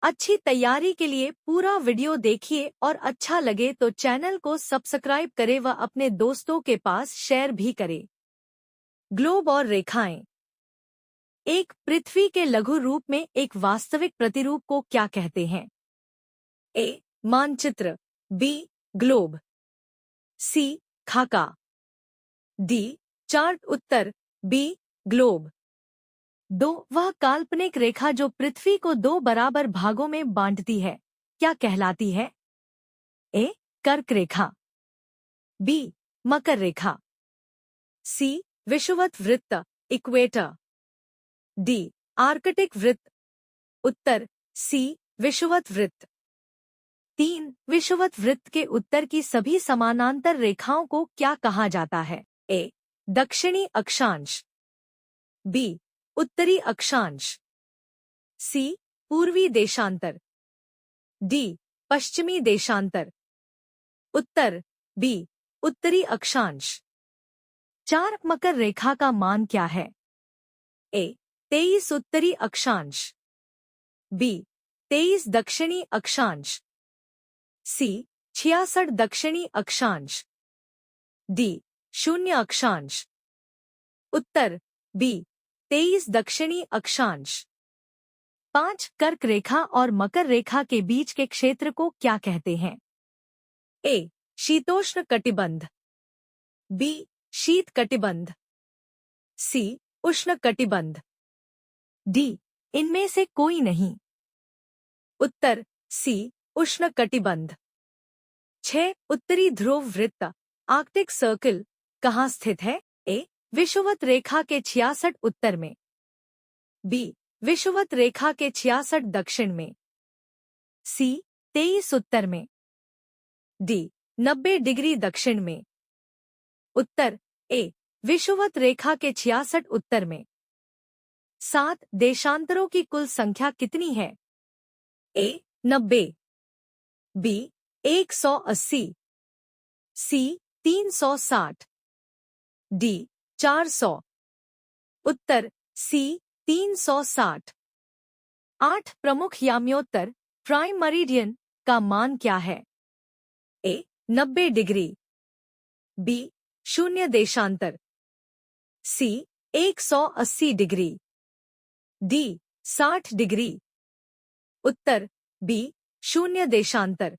अच्छी तैयारी के लिए पूरा वीडियो देखिए और अच्छा लगे तो चैनल को सब्सक्राइब करें व अपने दोस्तों के पास शेयर भी करें। ग्लोब और रेखाएं। एक पृथ्वी के लघु रूप में एक वास्तविक प्रतिरूप को क्या कहते हैं? ए. मानचित्र, बी. ग्लोब, सी. खाका, डी. चार्ट। उत्तर बी. ग्लोब। वह काल्पनिक रेखा जो पृथ्वी को दो बराबर भागों में बांटती है क्या कहलाती है? ए. कर्क रेखा, बी. मकर रेखा, सी. विषुवत वृत्त इक्वेटर, डी. आर्कटिक वृत्त। उत्तर सी. विषुवत वृत्त। 3. विषुवत वृत्त के उत्तर की सभी समानांतर रेखाओं को क्या कहा जाता है? ए. दक्षिणी अक्षांश, बी. उत्तरी अक्षांश, सी. पूर्वी देशांतर, डी. पश्चिमी देशांतर। उत्तर बी. उत्तरी अक्षांश। 4. मकर रेखा का मान क्या है? ए. 23 उत्तरी अक्षांश, बी. 23 दक्षिणी अक्षांश, सी. 66 दक्षिणी अक्षांश, डी. 0 अक्षांश। उत्तर बी. 23 दक्षिणी अक्षांश। 5. कर्क रेखा और मकर रेखा के बीच के क्षेत्र को क्या कहते हैं? ए. शीतोष्ण कटिबंध, बी. शीत कटिबंध, सी. उष्ण कटिबंध, डी. इनमें से कोई नहीं। उत्तर सी. उष्ण कटिबंध। 6. उत्तरी ध्रुव वृत्त आर्कटिक सर्कल कहाँ स्थित है? ए. विषुवत रेखा के 66 उत्तर में, बी. विषुवत रेखा के 66 दक्षिण में, सी. 23 उत्तर में, डी. 90 डिग्री दक्षिण में। उत्तर ए. विषुवत रेखा के 66 उत्तर में। 7. देशांतरों की कुल संख्या कितनी है? ए. 90, बी. 180, सी. 360, डी. 400। उत्तर सी. 360। 8. प्रमुख याम्योत्तर प्राइम मरीडियन का मान क्या है? ए. 90 degree, B. 0 देशांतर, सी. 180 degree, D. 60 डिग्री। उत्तर बी. 0 देशांतर।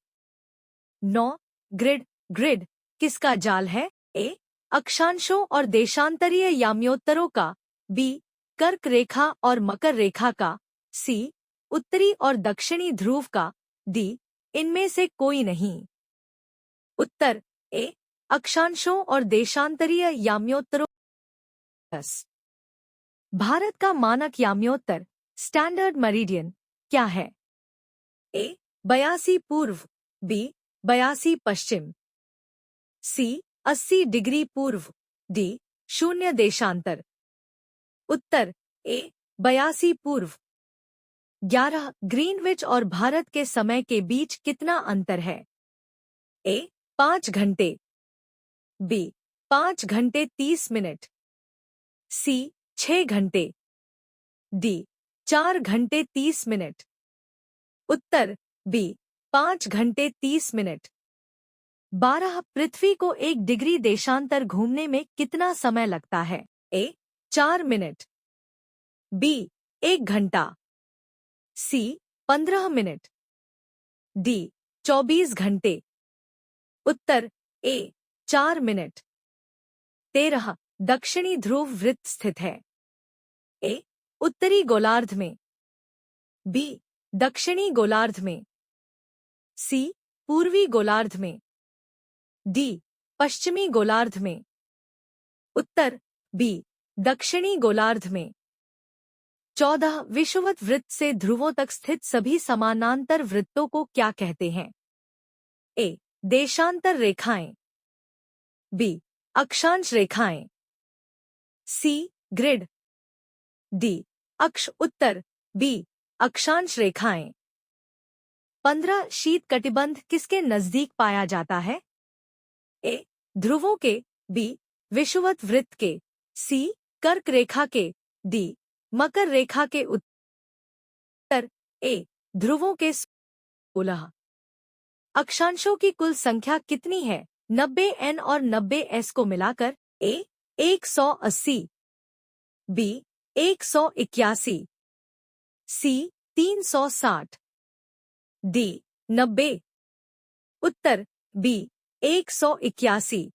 9. ग्रिड किसका जाल है? ए. अक्षांशों और देशांतरीय याम्योत्तरों का, बी. कर्क रेखा और मकर रेखा का, सी. उत्तरी और दक्षिणी ध्रुव का, डी. इनमें से कोई नहीं। उत्तर ए. अक्षांशों और देशांतरीय याम्योत्तरों। भारत का मानक याम्योत्तर स्टैंडर्ड मेरिडियन क्या है? ए. 82 पूर्व, बी. 82 पश्चिम, सी. 80 डिग्री पूर्व, डी. 0 देशांतर। उत्तर ए. 82 पूर्व। 11. ग्रीनविच और भारत के समय के बीच कितना अंतर है? ए. 5 घंटे, बी. 5 घंटे 30 मिनट, सी. 6 घंटे, डी. 4 घंटे 30 मिनट। उत्तर बी. 5 घंटे 30 मिनट। 12. पृथ्वी को 1 डिग्री देशांतर घूमने में कितना समय लगता है? ए. 4 मिनट, बी. 1 घंटा, सी. 15 मिनट, डी. 24 घंटे। उत्तर ए. 4 मिनट। 13. दक्षिणी ध्रुव वृत्त स्थित है? ए. उत्तरी गोलार्ध में, बी. दक्षिणी गोलार्ध में, सी. पूर्वी गोलार्ध में, डी. पश्चिमी गोलार्ध में। उत्तर बी. दक्षिणी गोलार्ध में। 14. विषुवत वृत्त से ध्रुवों तक स्थित सभी समानांतर वृत्तों को क्या कहते हैं? ए. देशांतर रेखाएं, बी. अक्षांश रेखाएं, सी. Grid, D. अक्ष। उत्तर बी. अक्षांश रेखाएं। 15. शीत कटिबंध किसके नजदीक पाया जाता है? ए. ध्रुवों के, बी. विषुवत वृत्त के, सी. कर्क रेखा के, डी. मकर रेखा के। उत्तर ए. ध्रुवों के 16 अक्षांशों की कुल संख्या कितनी है? 90n और 90s को मिलाकर। ए 180, बी 181, सी 360, डी 90। उत्तर बी 181।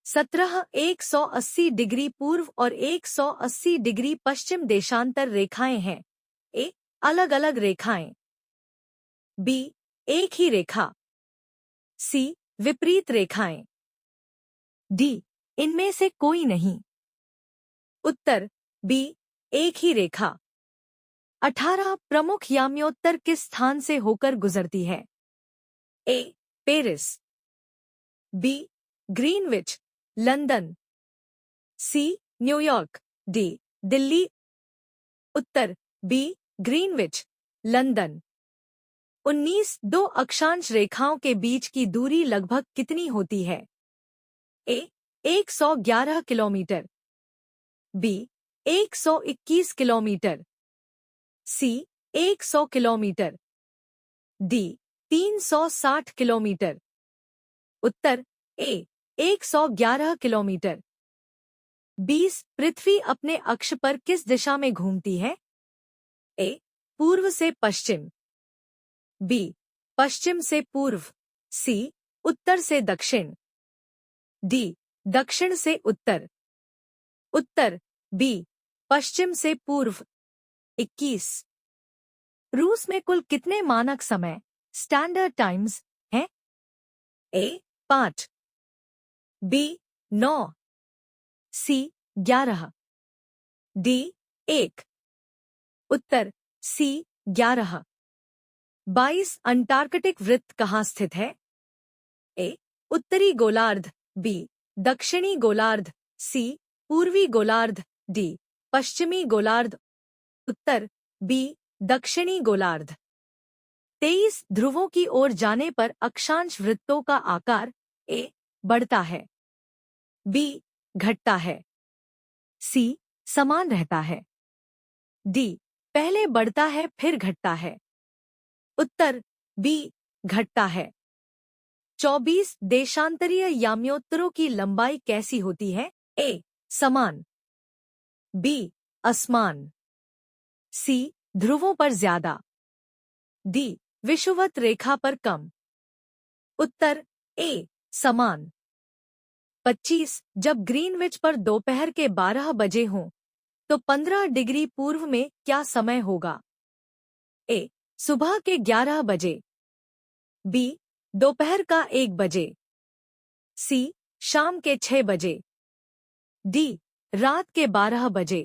17 180 डिग्री पूर्व और 180 डिग्री पश्चिम देशांतर रेखाएं हैं। ए अलग अलग रेखाएं, बी एक ही रेखा, सी विपरीत रेखाएं, डी इनमें से कोई नहीं। उत्तर बी एक ही रेखा। 18 प्रमुख याम्योत्तर किस स्थान से होकर गुजरती है? A Paris, B Greenwich London, C new york, D Delhi. उत्तर बी ग्रीनविच लंदन। 19 दो अक्षांश रेखाओं के बीच की दूरी लगभग कितनी होती है? ए 111 किलोमीटर, बी 121 किलोमीटर, सी 100 किलोमीटर, डी 360 किलोमीटर। उत्तर ए 111 किलोमीटर। 20 पृथ्वी अपने अक्ष पर किस दिशा में घूमती है? ए पूर्व से पश्चिम, बी पश्चिम से पूर्व, सी उत्तर से दक्षिण, डी दक्षिण से उत्तर। उत्तर बी पश्चिम से पूर्व। 21 रूस में कुल कितने मानक समय स्टैंडर्ड टाइम्स हैं? ए 5, बी 9, सी 11, डी 1। उत्तर सी 11। 22 अंटार्कटिक वृत्त कहाँ स्थित है? ए उत्तरी गोलार्ध, बी दक्षिणी गोलार्ध, सी पूर्वी गोलार्ध, डी पश्चिमी गोलार्ध। उत्तर बी दक्षिणी गोलार्ध। 23 ध्रुवों की ओर जाने पर अक्षांश वृत्तों का आकार ए बढ़ता है, बी घटता है, सी समान रहता है, डी पहले बढ़ता है फिर घटता है। उत्तर बी घटता है। 24 देशांतरीय याम्योत्तरों की लंबाई कैसी होती है? ए समान, बी असमान, सी ध्रुवों पर ज्यादा, डी विषुवत रेखा पर कम। उत्तर ए समान। 25 जब ग्रीनविच पर दोपहर के 12 बजे हों तो 15 डिग्री पूर्व में क्या समय होगा? ए सुबह के 11 बजे, बी दोपहर का 1 बजे, सी शाम के 6 बजे, डी रात के 12 बजे।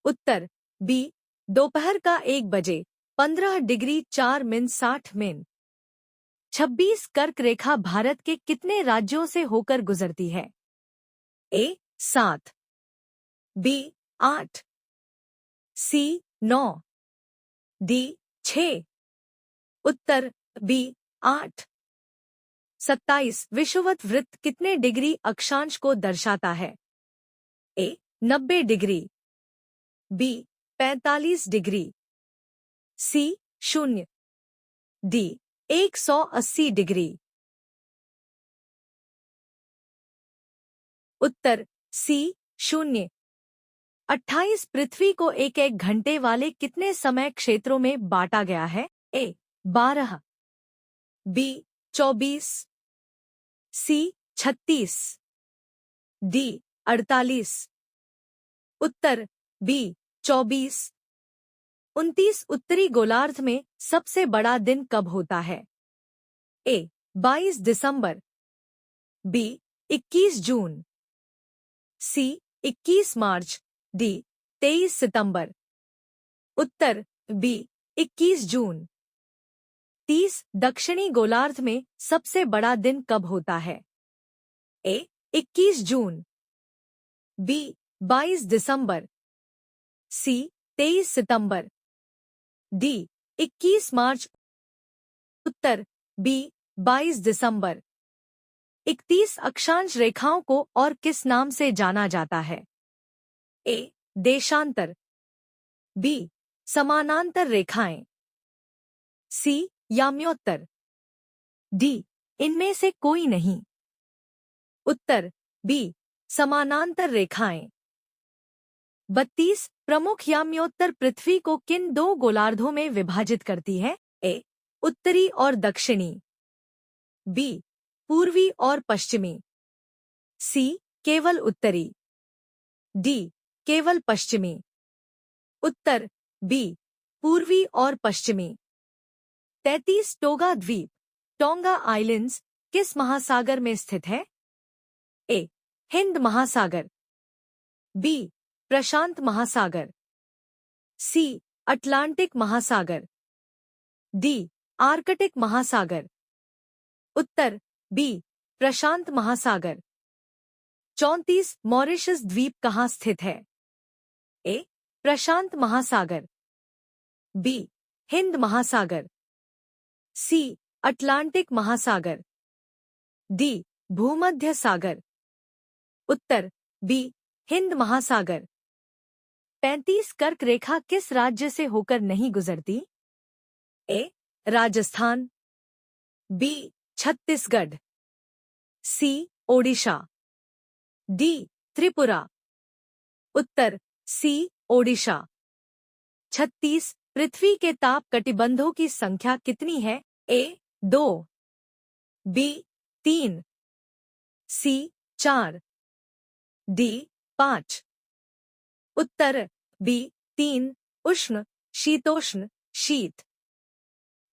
उत्तर बी दोपहर का 1 बजे 15 डिग्री 4 मिनट 60 मिनट। 26 कर्क रेखा भारत के कितने राज्यों से होकर गुजरती है? ए 7, बी 8, सी 9, डी 6। उत्तर बी 8। 27 विषुवत वृत्त कितने डिग्री अक्षांश को दर्शाता है? A 90 degree, B 45 degree, C 0, D 180 degree. उत्तर सी 0। 28 पृथ्वी को एक एक घंटे वाले कितने समय क्षेत्रों में बांटा गया है? ए 12, बी 24, सी 36, डी 48। उत्तर बी 24। 29 उत्तरी गोलार्ध में सबसे बड़ा दिन कब होता है? ए 22 दिसंबर, बी 21 जून, सी 21 मार्च, डी 23 सितंबर। उत्तर बी 21 जून। 30 दक्षिणी गोलार्ध में सबसे बड़ा दिन कब होता है? ए 21 जून, बी 22 दिसंबर, सी 23 सितंबर, डी 21 मार्च। उत्तर बी 22 दिसंबर। 31 अक्षांश रेखाओं को और किस नाम से जाना जाता है? ए देशांतर, बी समानांतर रेखाएं, सी याम्योत्तर, डी इनमें से कोई नहीं। उत्तर बी समानांतर रेखाएं। 32 प्रमुख याम्योत्तर पृथ्वी को किन दो गोलार्धों में विभाजित करती है? ए उत्तरी और दक्षिणी, बी पूर्वी और पश्चिमी, सी केवल उत्तरी, डी केवल पश्चिमी। उत्तर बी पूर्वी और पश्चिमी। 33 टोगा द्वीप टोंगा आइलैंड्स किस महासागर में स्थित है? ए हिंद महासागर, बी प्रशांत महासागर, सी अटलांटिक महासागर, डी आर्कटिक महासागर। उत्तर बी प्रशांत महासागर। 34 मॉरिशस द्वीप कहाँ स्थित है? ए प्रशांत महासागर, बी हिंद महासागर, सी अटलांटिक महासागर, डी भूमध्य सागर। उत्तर बी हिंद महासागर। 35 कर्क रेखा किस राज्य से होकर नहीं गुजरती? ए राजस्थान, बी छत्तीसगढ़, सी ओडिशा, डी त्रिपुरा। उत्तर सी ओडिशा। 36 पृथ्वी के ताप कटिबंधों की संख्या कितनी है? ए 2, बी 3, सी 4, डी 5। उत्तर बी 3 उष्ण शीतोष्ण शीत।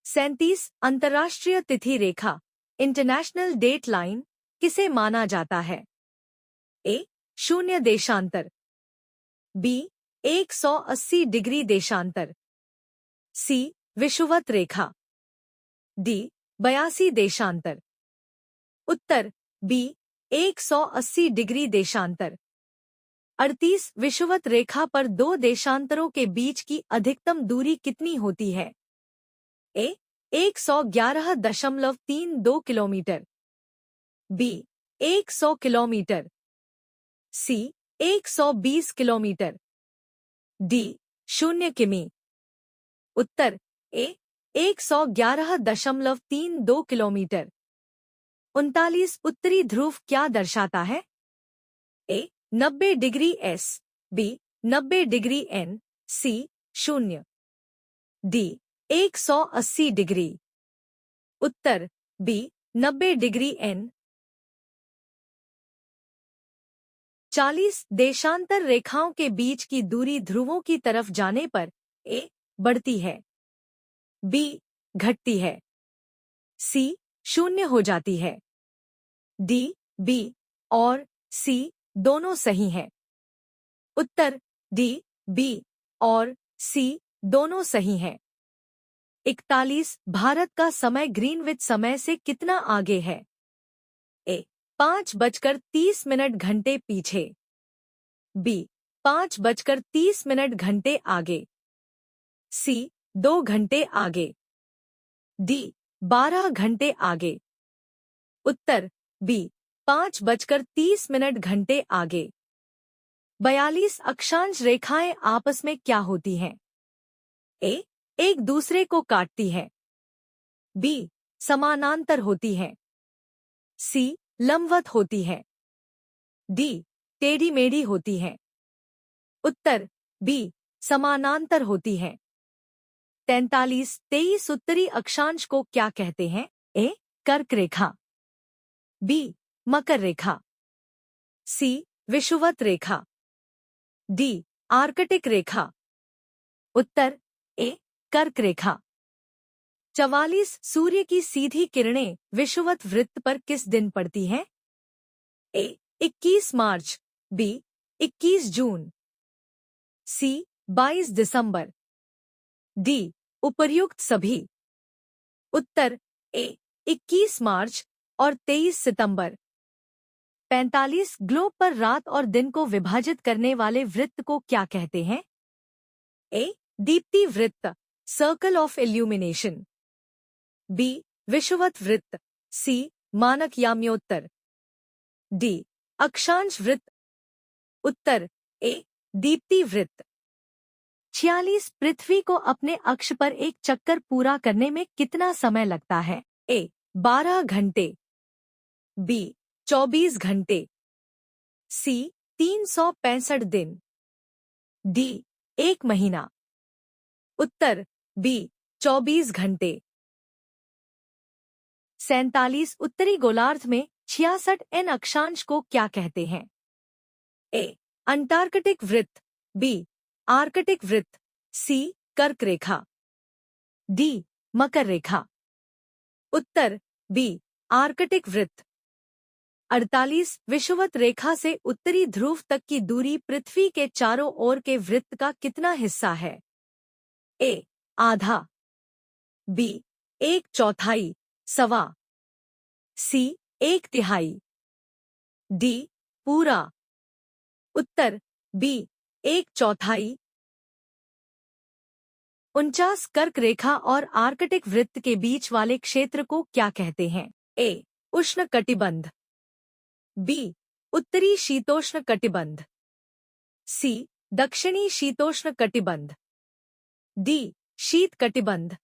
37 अंतर्राष्ट्रीय तिथि रेखा इंटरनेशनल डेट लाइन किसे माना जाता है? ए 0 देशांतर, बी 180 डिग्री देशांतर, सी विषुवत रेखा, डी 82 देशांतर। उत्तर बी 180 डिग्री देशांतर। 38 विषुवत रेखा पर दो देशांतरों के बीच की अधिकतम दूरी कितनी होती है? ए 111.32 किलोमीटर, बी 100 किलोमीटर, सी 120 किलोमीटर, डी 0 किमी। उत्तर ए 111.32 किलोमीटर। 39 उत्तरी ध्रुव क्या दर्शाता है? A 90 degree S, B 90 degree N, C 0, D 180 degree. उत्तर बी 90 डिग्री एन। 40 देशांतर रेखाओं के बीच की दूरी ध्रुवों की तरफ जाने पर ए बढ़ती है, बी घटती है, सी 0 हो जाती है, डी बी और सी दोनों सही हैं। उत्तर डी बी और सी दोनों सही हैं। 41 भारत का समय ग्रीनविच समय से कितना आगे है? ए 5:30 घंटे पीछे, बी 5:30 घंटे आगे, सी 2 घंटे आगे, डी 12 घंटे आगे। उत्तर बी 5:30 घंटे आगे। 42 अक्षांश रेखाएं आपस में क्या होती हैं? ए एक दूसरे को काटती है, बी समानांतर होती है, सी लंबवत होती है, डी टेढ़ी मेढ़ी होती है। उत्तर बी समानांतर होती है। 43-23 उत्तरी अक्षांश को क्या कहते हैं? ए कर्क रेखा, बी मकर रेखा, सी विषुवत रेखा, डी आर्कटिक रेखा। उत्तर ए कर्क रेखा। 44 सूर्य की सीधी किरणें विषुवत वृत्त पर किस दिन पड़ती हैं? ए 21 मार्च, बी 21 जून, सी 22 दिसंबर, डी उपर्युक्त सभी। उत्तर ए 21 मार्च और 23 सितंबर। 45 ग्लोब पर रात और दिन को विभाजित करने वाले वृत्त को क्या कहते हैं? ए दीप्ति वृत्त, सर्कल ऑफ इल्यूमिनेशन, बी विषुवत वृत्त, सी मानक याम्योत्तर, डी अक्षांश वृत्त। उत्तर ए दीप्ति वृत्त। 46 पृथ्वी को अपने अक्ष पर एक चक्कर पूरा करने में कितना समय लगता है? ए 12 घंटे, बी 24 घंटे, सी 365 दिन, डी 1 महीना। उत्तर बी 24 घंटे। 47 उत्तरी गोलार्ध में 66 एन अक्षांश को क्या कहते हैं? ए अंटार्कटिक वृत्त, बी आर्कटिक वृत्त, सी कर्क रेखा, डी मकर रेखा। उत्तर बी आर्कटिक वृत्त। 48 विषुवत रेखा से उत्तरी ध्रुव तक की दूरी पृथ्वी के चारों ओर के वृत्त का कितना हिस्सा है? ए आधा, बी 1/4, सवा, सी 1/3, डी पूरा। उत्तर बी 1/4। 49 कर्क रेखा और आर्कटिक वृत्त के बीच वाले क्षेत्र को क्या कहते हैं? ए उष्ण कटिबंध, बी उत्तरी शीतोष्ण कटिबंध, सी दक्षिणी शीतोष्ण कटिबंध, डी शीत कटिबंध।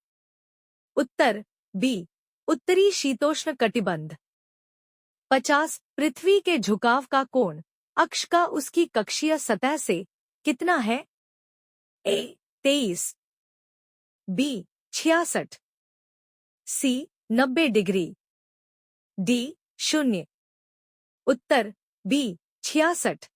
उत्तर बी उत्तरी शीतोष्ण कटिबंध। 50 पृथ्वी के झुकाव का कोण अक्ष का उसकी कक्षीय सतह से कितना है? ए 23, बी 66, सी 90 डिग्री, डी 0। उत्तर बी 66।